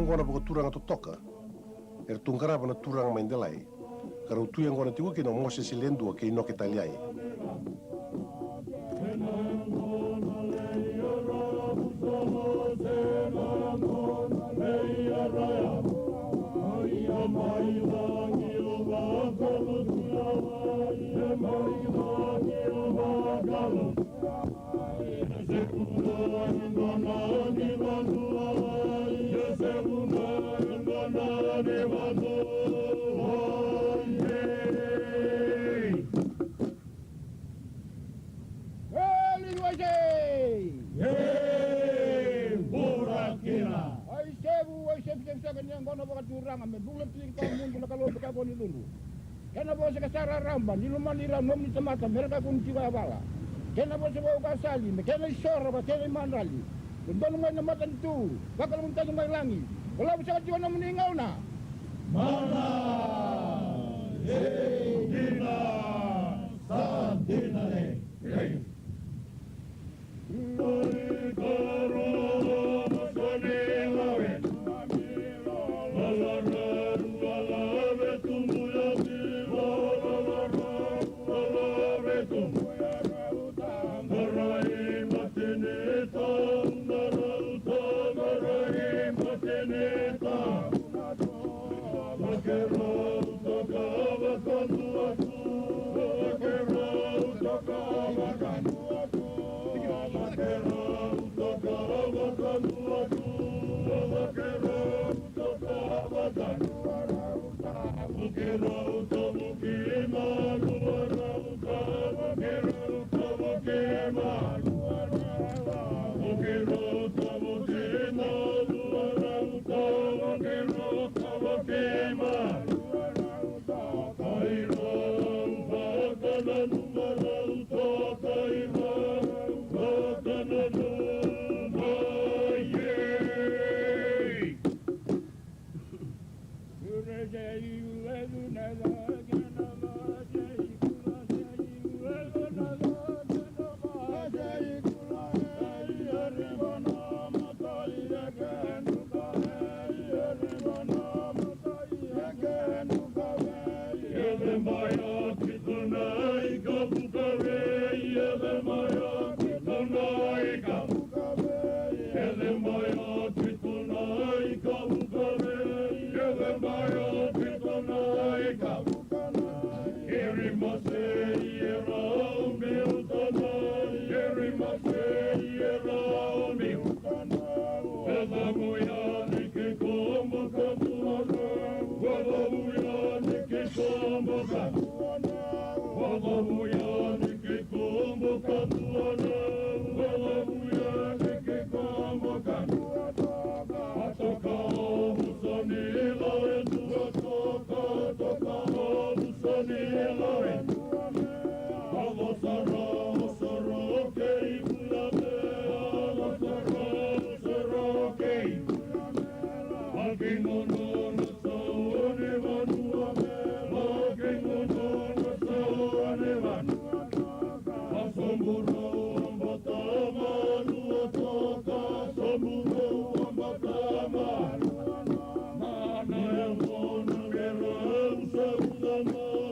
Yaqona Vakaturaga totoka. Tungkarapa na turang maindelai. Karau tu Yaqona tiwa kina Moses silendua ke inoke taliai. Yaqona Vakaturaga me bulan ting kamun bula kalau beka koni dulu. Kena bose ka sara ramba ni lumanira nom ni tamata mereka kun jiwa bala. Kena bose bau kasali me kena isora ba kena mandali. Ndon ngai na matan tu bakal munta ngai langi. Kalau bisa jiwa na meninggal na. Mana dina santina le. Mana yang mau ngeram sebulan